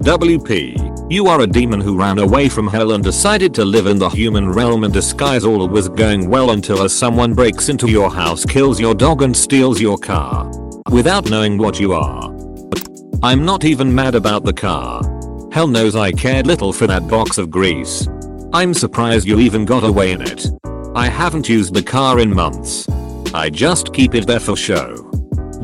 WP, you are a demon who ran away from hell and decided to live in the human realm in disguise. All was going well until someone breaks into your house, kills your dog and steals your car. Without knowing what you are. I'm not even mad about the car. Hell knows I cared little for that box of grease. I'm surprised you even got away in it. I haven't used the car in months. I just keep it there for show.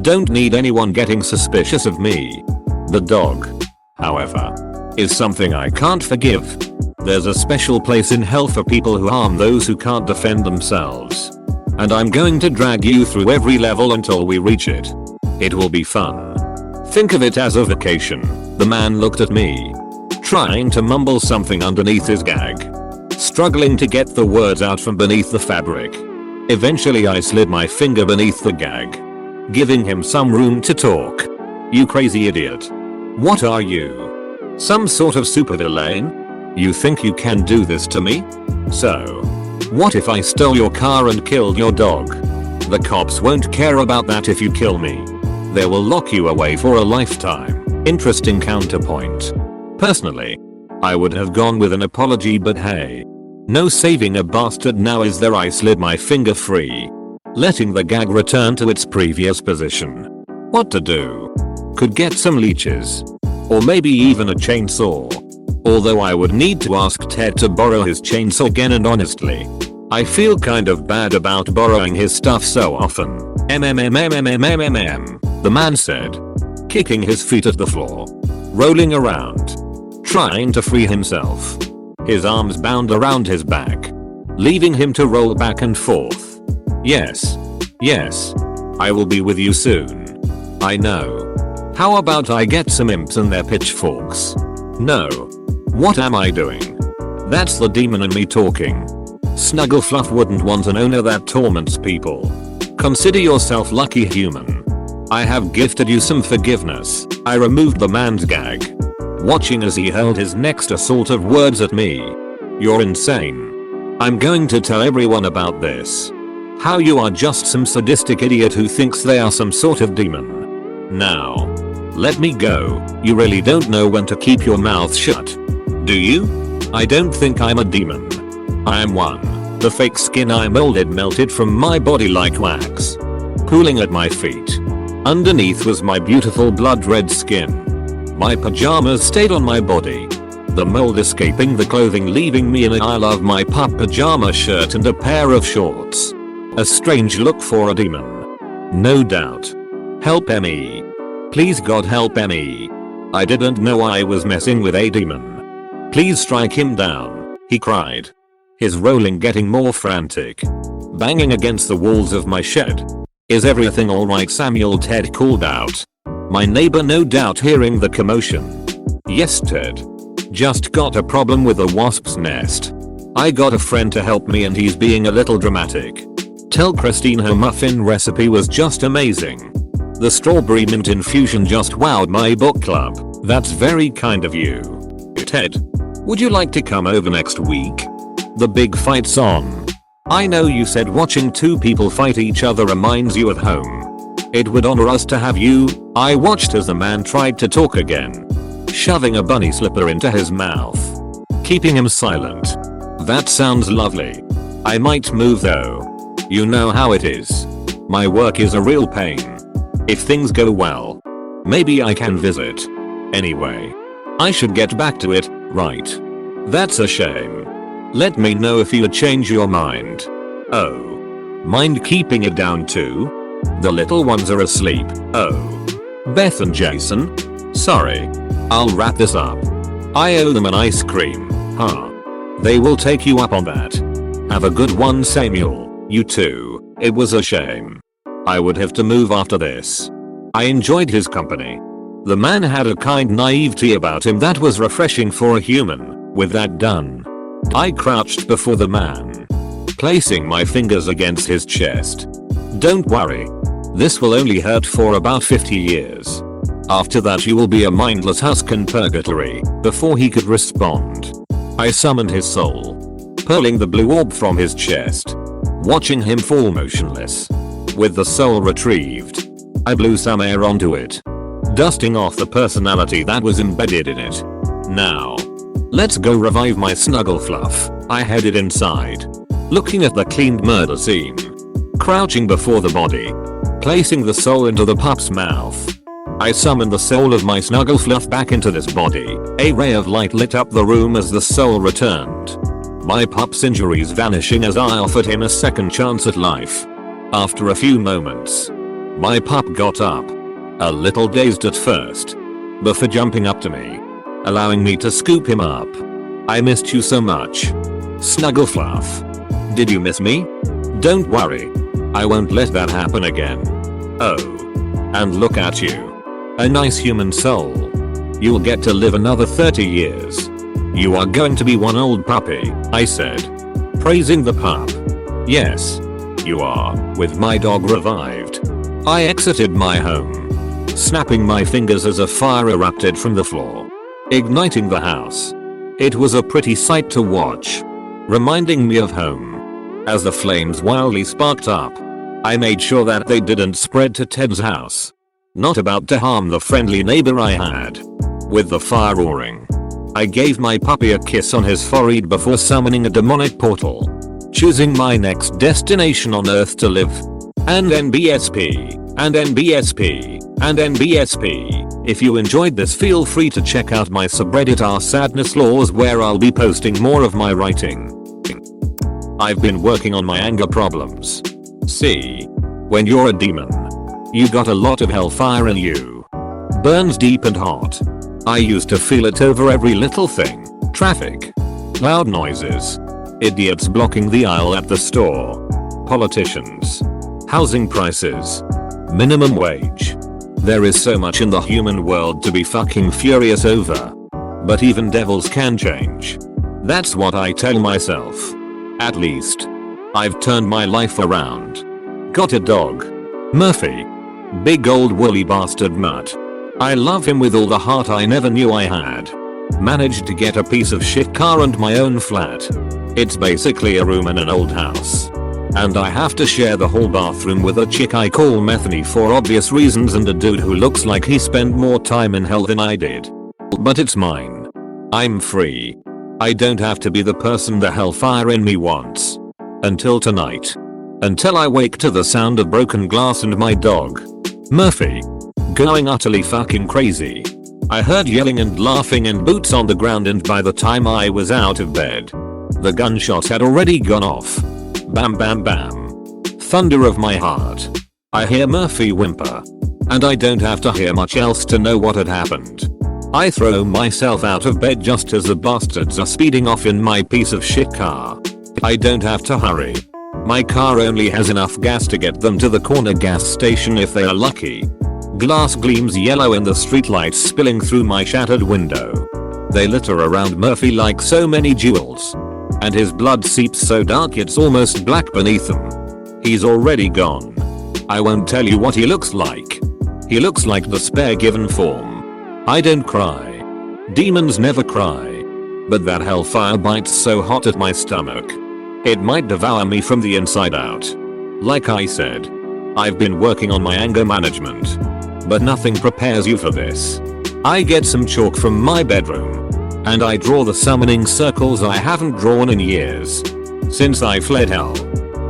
Don't need anyone getting suspicious of me. The dog, however, is something I can't forgive. There's a special place in hell for people who harm those who can't defend themselves. And I'm going to drag you through every level until we reach it. It will be fun. Think of it as a vacation. The man looked at me, trying to mumble something underneath his gag, struggling to get the words out from beneath the fabric. Eventually I slid my finger beneath the gag, giving him some room to talk. You crazy idiot. What are you? Some sort of supervillain? You think you can do this to me? So, what if I stole your car and killed your dog? The cops won't care about that if you kill me. They will lock you away for a lifetime. Interesting counterpoint. Personally, I would have gone with an apology, but hey. No saving a bastard now, is there? I slid my finger free, letting the gag return to its previous position. What to do? Could get some leeches. Or maybe even a chainsaw. Although I would need to ask Ted to borrow his chainsaw again, and honestly, I feel kind of bad about borrowing his stuff so often. The man said, kicking his feet at the floor, rolling around, trying to free himself. His arms bound around his back, leaving him to roll back and forth. Yes. I will be with you soon. I know. How about I get some imps and their pitchforks? No. What am I doing? That's the demon in me talking. Snugglefluff wouldn't want an owner that torments people. Consider yourself lucky, human. I have gifted you some forgiveness. I removed the man's gag, watching as he hurled his next assault of words at me. You're insane. I'm going to tell everyone about this. How you are just some sadistic idiot who thinks they are some sort of demon. Now, let me go. You really don't know when to keep your mouth shut, do you? I don't think I'm a demon. I am one. The fake skin I molded melted from my body like wax, pooling at my feet. Underneath was my beautiful blood red skin. My pajamas stayed on my body, the mold escaping the clothing, leaving me in a I love my pup pajama shirt and a pair of shorts. A strange look for a demon. No doubt. Help me. Please God help me. I didn't know I was messing with a demon. Please strike him down, he cried, his rolling getting more frantic, banging against the walls of my shed. Is everything alright, Samuel? Ted called out. My neighbor no doubt hearing the commotion. Yes Ted. Just got a problem with a wasp's nest. I got a friend to help me and he's being a little dramatic. Tell Christine her muffin recipe was just amazing. The strawberry mint infusion just wowed my book club. That's very kind of you. Ted, would you like to come over next week? The big fight's on. I know you said watching two people fight each other reminds you of home. It would honor us to have you. I watched as the man tried to talk again, shoving a bunny slipper into his mouth, keeping him silent. That sounds lovely. I might move though. You know how it is. My work is a real pain. If things go well, maybe I can visit. Anyway, I should get back to it, right? That's a shame. Let me know if you change your mind. Oh. Mind keeping it down too? The little ones are asleep. Oh. Beth and Jason? Sorry. I'll wrap this up. I owe them an ice cream, huh? They will take you up on that. Have a good one, Samuel. You too. It was a shame. I would have to move after this. I enjoyed his company. The man had a kind naivety about him that was refreshing for a human. With that done, I crouched before the man, placing my fingers against his chest. Don't worry. This will only hurt for about 50 years. After that you will be a mindless husk in purgatory. Before he could respond, I summoned his soul, pulling the blue orb from his chest, watching him fall motionless. With the soul retrieved, I blew some air onto it, dusting off the personality that was embedded in it. Now, let's go revive my snuggle fluff. I headed inside, looking at the cleaned murder scene. Crouching before the body, placing the soul into the pup's mouth. I summoned the soul of my snuggle fluff back into this body. A ray of light lit up the room as the soul returned. My pup's injuries vanishing as I offered him a second chance at life. After a few moments, my pup got up, a little dazed at first, before jumping up to me, allowing me to scoop him up. I missed you so much, Snuggle Fluff. Did you miss me? Don't worry, I won't let that happen again. Oh, and look at you. A nice human soul. You'll get to live another 30 years. You are going to be one old puppy, I said, praising the pup. Yes, you are. With my dog revived, I exited my home, snapping my fingers as a fire erupted from the floor, igniting the house. It was a pretty sight to watch, reminding me of home. As the flames wildly sparked up, I made sure that they didn't spread to Ted's house. Not about to harm the friendly neighbor I had. With the fire roaring, I gave my puppy a kiss on his forehead before summoning a demonic portal, choosing my next destination on Earth to live. And NBSP, and NBSP, and NBSP. If you enjoyed this, feel free to check out my subreddit r/sadnesslaws, where I'll be posting more of my writing. I've been working on my anger problems. See, when you're a demon, you got a lot of hellfire in you. Burns deep and hot. I used to feel it over every little thing. Traffic, loud noises, idiots blocking the aisle at the store, politicians, housing prices, minimum wage. There is so much in the human world to be fucking furious over. But even devils can change. That's what I tell myself. At least, I've turned my life around. Got a dog, Murphy. Big old woolly bastard mutt. I love him with all the heart I never knew I had. Managed to get a piece of shit car and my own flat. It's basically a room in an old house. And I have to share the whole bathroom with a chick I call Methany for obvious reasons, and a dude who looks like he spent more time in hell than I did. But it's mine. I'm free. I don't have to be the person the hellfire in me wants. Until tonight. Until I wake to the sound of broken glass and my dog, Murphy, going utterly fucking crazy. I heard yelling and laughing and boots on the ground, and by the time I was out of bed, the gunshots had already gone off. Bam bam bam. Thunder of my heart. I hear Murphy whimper. And I don't have to hear much else to know what had happened. I throw myself out of bed just as the bastards are speeding off in my piece of shit car. I don't have to hurry. My car only has enough gas to get them to the corner gas station if they are lucky. Glass gleams yellow in the streetlights spilling through my shattered window. They litter around Murphy like so many jewels. And his blood seeps so dark it's almost black beneath them. He's already gone. I won't tell you what he looks like. He looks like despair given form. I don't cry. Demons never cry. But that hellfire bites so hot at my stomach. It might devour me from the inside out. Like I said, I've been working on my anger management. But nothing prepares you for this. I get some chalk from my bedroom, and I draw the summoning circles I haven't drawn in years. Since I fled hell.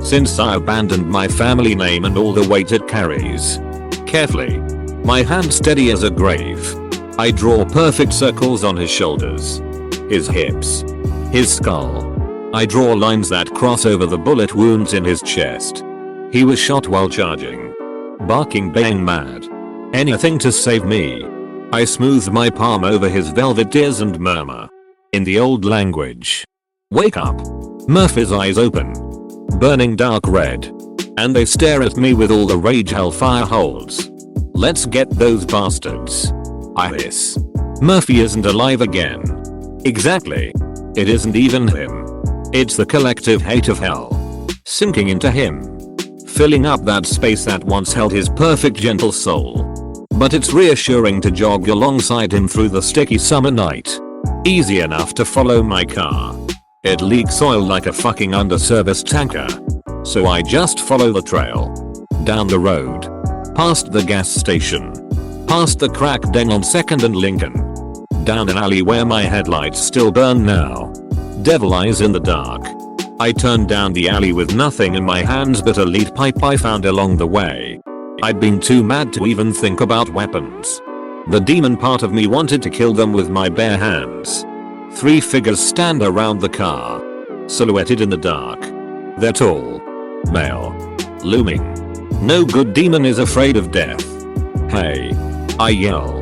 Since I abandoned my family name and all the weight it carries. Carefully, my hand steady as a grave, I draw perfect circles on his shoulders, his hips, his skull. I draw lines that cross over the bullet wounds in his chest. He was shot while charging, barking, baying mad. Anything to save me. I smooth my palm over his velvet ears and murmur, in the old language, "Wake up." Murphy's eyes open, burning dark red, and they stare at me with all the rage hellfire holds. "Let's get those bastards," I hiss. Murphy isn't alive again. Exactly. It isn't even him. It's the collective hate of hell sinking into him, filling up that space that once held his perfect gentle soul. But it's reassuring to jog alongside him through the sticky summer night. Easy enough to follow my car. It leaks oil like a fucking underserviced tanker. So I just follow the trail. Down the road. Past the gas station. Past the crack den on 2nd and Lincoln. Down an alley where my headlights still burn now. Devil eyes in the dark. I turned down the alley with nothing in my hands but a lead pipe I found along the way. I'd been too mad to even think about weapons. The demon part of me wanted to kill them with my bare hands. 3 figures stand around the car. Silhouetted in the dark. They're tall. Male. Looming. No good demon is afraid of death. Hey. I yell.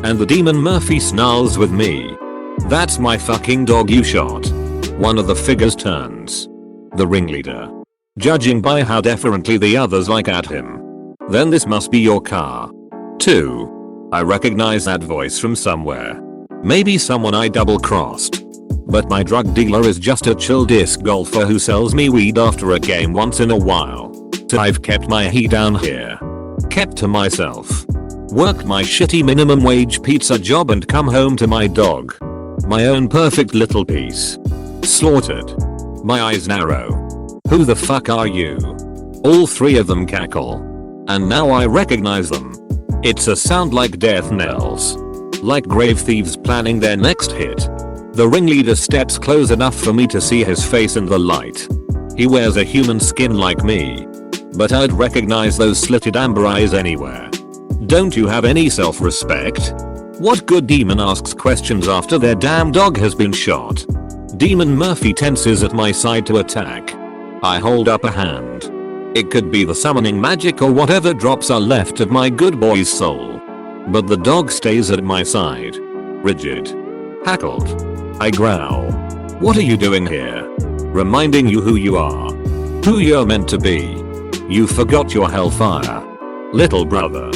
And the demon Murphy snarls with me. That's my fucking dog you shot. One of the figures turns. The ringleader. Judging by how deferently the others like at him. Then this must be your car. 2. I recognize that voice from somewhere. Maybe someone I double crossed. But my drug dealer is just a chill disc golfer who sells me weed after a game once in a while. So I've kept my heat down here. Kept to myself. Worked my shitty minimum wage pizza job and come home to my dog. My own perfect little piece. Slaughtered. My eyes narrow. Who the fuck are you? All 3 of them cackle. And now I recognize them. It's a sound like death knells. Like grave thieves planning their next hit. The ringleader steps close enough for me to see his face in the light. He wears a human skin like me. But I'd recognize those slitted amber eyes anywhere. Don't you have any self-respect? What good demon asks questions after their damn dog has been shot? Demon Murphy tenses at my side to attack. I hold up a hand. It could be the summoning magic or whatever drops are left of my good boy's soul. But the dog stays at my side. Rigid. Hackled. I growl. What are you doing here? Reminding you who you are. Who you're meant to be. You forgot your hellfire. Little brother.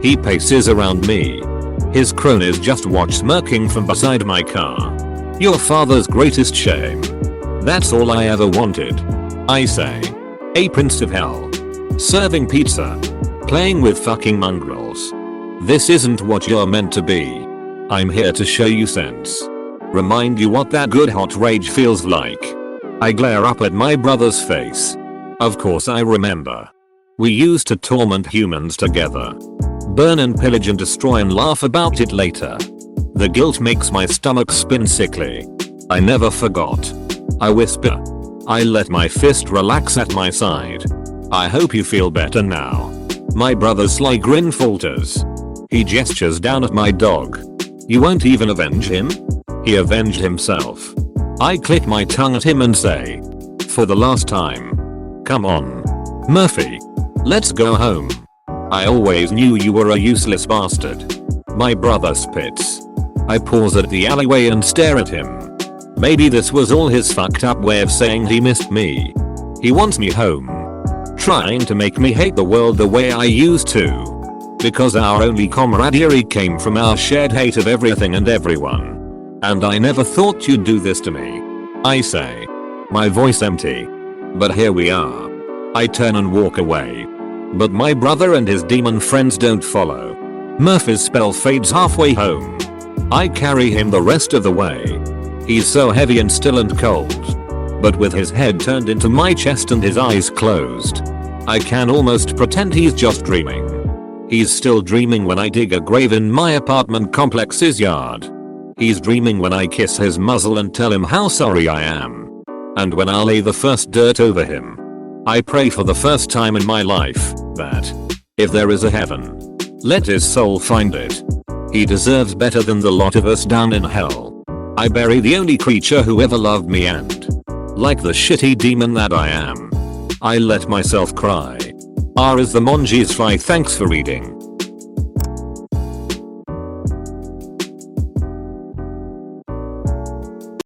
He paces around me. His cronies just watch smirking from beside my car. Your father's greatest shame. That's all I ever wanted. I say. A prince of hell. Serving pizza. Playing with fucking mongrels. This isn't what you're meant to be. I'm here to show you sense. Remind you what that good hot rage feels like. I glare up at my brother's face. Of course I remember. We used to torment humans together. Burn and pillage and destroy and laugh about it later. The guilt makes my stomach spin sickly. I never forgot. I whisper. I let my fist relax at my side. I hope you feel better now. My brother's sly grin falters. He gestures down at my dog. You won't even avenge him? He avenged himself. I click my tongue at him and say. For the last time. Come on. Murphy. Let's go home. I always knew you were a useless bastard. My brother spits. I pause at the alleyway and stare at him. Maybe this was all his fucked up way of saying he missed me. He wants me home. Trying to make me hate the world the way I used to. Because our only camaraderie came from our shared hate of everything and everyone. And I never thought you'd do this to me. I say. My voice empty. But here we are. I turn and walk away. But my brother and his demon friends don't follow. Murphy's spell fades halfway home. I carry him the rest of the way. He's so heavy and still and cold. But with his head turned into my chest and his eyes closed, I can almost pretend he's just dreaming. He's still dreaming when I dig a grave in my apartment complex's yard. He's dreaming when I kiss his muzzle and tell him how sorry I am. And when I lay the first dirt over him. I pray for the first time in my life that, if there is a heaven, let his soul find it. He deserves better than the lot of us down in hell. I bury the only creature who ever loved me and, like the shitty demon that I am, I let myself cry. R is the Monji's Fi. Thanks for reading.